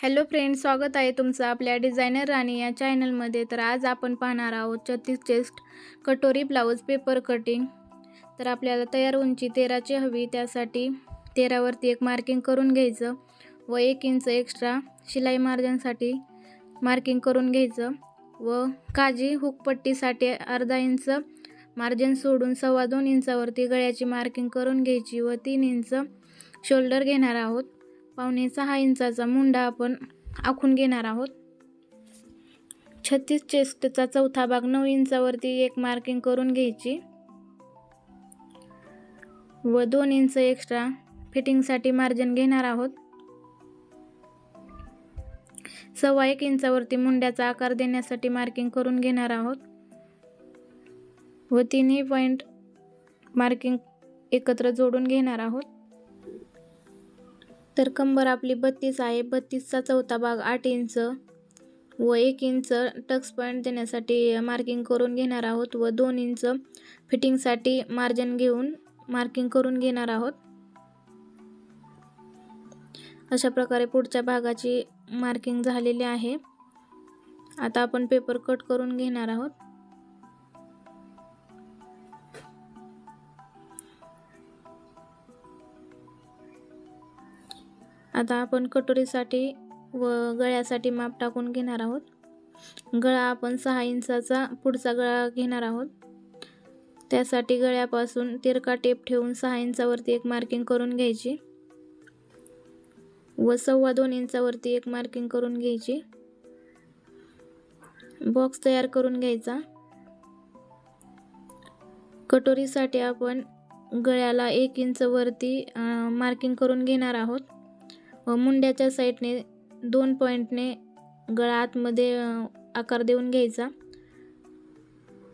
Hello friends, स्वागत आहे तुमचं आपल्या डिझायनर राणी या चॅनलमध्ये। तर आज आपण पाहणार आहोत 36 चेस्ट कटोरी ब्लाऊज पेपर कटिंग। तर आपल्याला तयार उंची 13ची हवी, त्यासाठी 13वरती एक मार्किंग करून घ्यायचं व 1 इंच एक्स्ट्रा शिलाई मार्जिनसाठी मार्किंग करून घ्यायचं व काजी हुक पट्टीसाठी अर्धा इंच मार्जिन सोडून 2.25 इंचावरती गळ्याची मार्किंग करून घ्यायची व 3 इंच शोल्डर घेणार आहोत। 5.5 इंचाचा मुंडा आपण आखून घेणार आहोत। 36 चेस्टचा चौथा भाग 9 इंचावरती एक मार्किंग करून घ्यायची व 2 इंच एक्स्ट्रा फिटिंगसाठी मार्जिन घेणार आहोत। 1.25 इंचावरती मुंड्याचा आकार देण्यासाठी मार्किंग करून घेणार आहोत व तिन्ही पॉइंट मार्किंग एकत्र जोडून घेणार आहोत। तर कंबर आपली 32 आहे। 32चा चौथा भाग 8 इंच व 1 इंच टक्स पॉइंट देण्यासाठी मार्किंग करून घेणार आहोत व 2 इंच फिटिंगसाठी मार्जिन घेऊन मार्किंग करून घेणार आहोत। अशा प्रकारे पुढच्या भागाची मार्किंग झालेली आहे। आता आपण पेपर कट करून घेणार आहोत। आता आपण कटोरीसाठी व गळ्यासाठी माप टाकून घेणार आहोत। गळा आपण 6 इंचाचा पुढचा गळा घेणार आहोत। त्यासाठी गळ्यापासून तिरका टेप ठेवून 6 इंचावरती एक मार्किंग करून घ्यायची व 2.25 इंचावरती एक मार्किंग करून घ्यायची। बॉक्स तयार करून घ्यायचा। कटोरीसाठी आपण गळ्याला 1 इंच वरती मार्किंग करून घेणार आहोत व मुंड्याच्या साईडने 2 पॉइंटने गळा आतमध्ये आकार देऊन घ्यायचा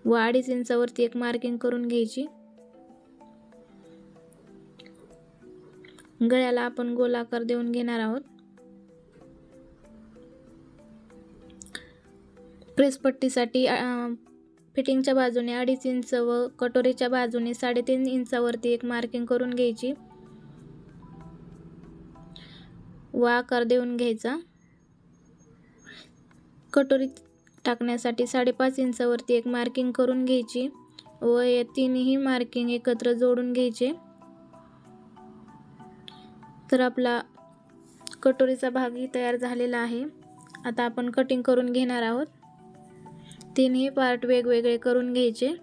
व 2.5 इंचावरती एक मार्किंग करून घ्यायची। गळ्याला आपण गोल आकार देऊन घेणार आहोत। प्रेस पट्टीसाठी फिटिंगच्या बाजूने 2.5 इंच व कटोरीच्या बाजूने 3.5 इंचावरती एक मार्किंग करून घ्यायची व आकार देऊन घ्यायचा। कटोरी टाकण्यासाठी 5.5 इंचावरती एक मार्किंग करून घ्यायची व या तिन्ही मार्किंग एकत्र जोडून घ्यायचे। तर आपला कटोरीचा भागही तयार झालेला आहे। आता आपण कटिंग करून घेणार आहोत। तिन्ही पार्ट वेगवेगळे करून घ्यायचे।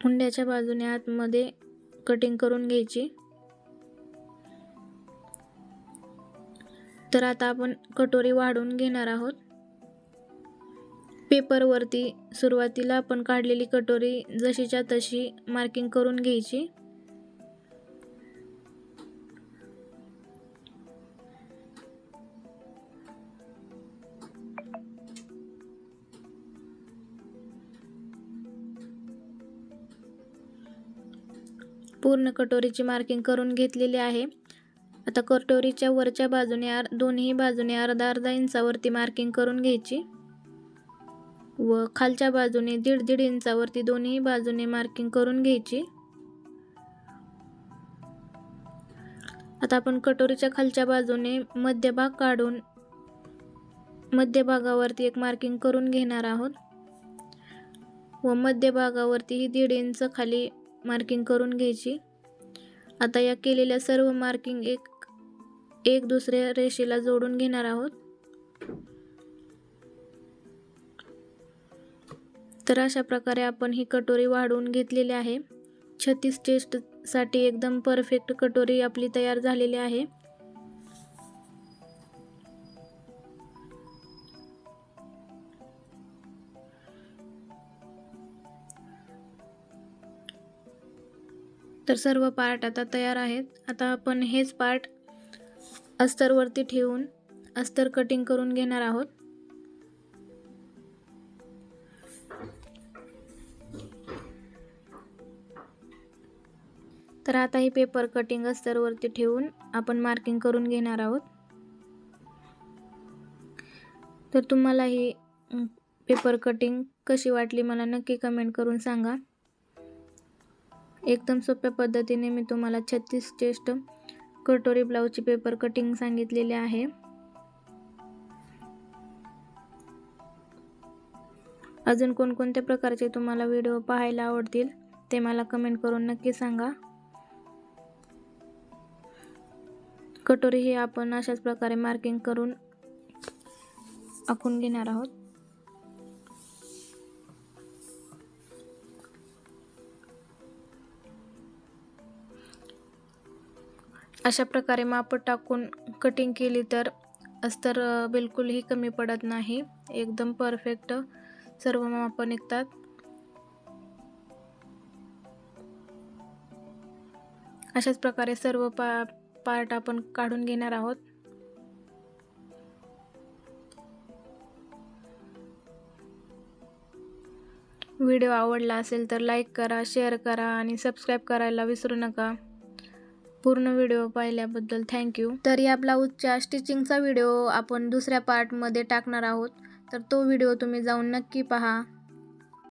मुंड्याच्या बाजूने आतमध्ये कटिंग करून घ्यायची। तर आता आपण कटोरी वाढवून घेणार आहोत। पेपरवरती सुरुवातीला आपण काढलेली कटोरी जशीच्या तशी मार्किंग करून घ्यायची। पूर्ण कटोरीची मार्किंग करून घेतलेली आहे। आता कटोरीच्या वरच्या बाजूने दोन्ही बाजूने अर्धा इंचावरती मार्किंग करून घ्यायची व खालच्या बाजूने 1.5 इंचावरती दोन्ही बाजूने मार्किंग करून घ्यायची। आता आपण कटोरीच्या खालच्या बाजूने मध्यभाग काढून मध्यभागावरती एक मार्किंग करून घेणार आहोत व मध्यभागावरती 1.5 इंच खाली मार्किंग करून घ्यायची। आता या केलेल्या सर्व मार्किंग एक दुसऱ्या रेषेला जोडून घेणार आहोत। तर अशा प्रकारे आपण ही कटोरी वाढवून घेतलेली आहे। 36 चेस्ट साठी एकदम परफेक्ट कटोरी आपली तयार झालेली आहे। तर सर्व पार्ट आता तयार आहेत। आता आपण हेच पार्ट अस्तरवरती ठेवून अस्तर कटिंग करून घेणार आहोत। तर आता ही पेपर कटिंग अस्तरवरती ठेवून आपण मार्किंग करून घेणार आहोत। तर तुम्हाला ही पेपर कटिंग कशी वाटली मला नक्की कमेंट करून सांगा. एकदम सोप्या पद्धतीने मी तुम्हाला 36 चेस्ट कटोरी ब्लाऊजची पेपर कटिंग सांगितलेली आहे. अजून कोणकोणत्या प्रकारचे तुम्हाला व्हिडिओ पाहायला आवडतील ते मला कमेंट करून नक्की सांगा. कटोरी ही आपण अशाच प्रकारे मार्किंग करून आखून घेणार आहोत. अशा प्रकारे माप टाकून कटिंग केली तर अस्तर बिलकुलही कमी पडत नाही. एकदम परफेक्ट सर्व माप निघतात. अशाच प्रकारे सर्व पार्ट आपण काढून घेणार आहोत. व्हिडिओ आवडला असेल तर लाईक करा, शेअर करा आणि सबस्क्राईब करायला विसरू नका. पूर्ण व्हिडिओ पाहिल्याबद्दल थँक्यू. तर या ब्लाऊजच्या स्टिचिंगचा व्हिडिओ आपण दुसऱ्या पार्टमध्ये टाकणार आहोत, तर तो व्हिडिओ तुम्ही जाऊन नक्की पहा.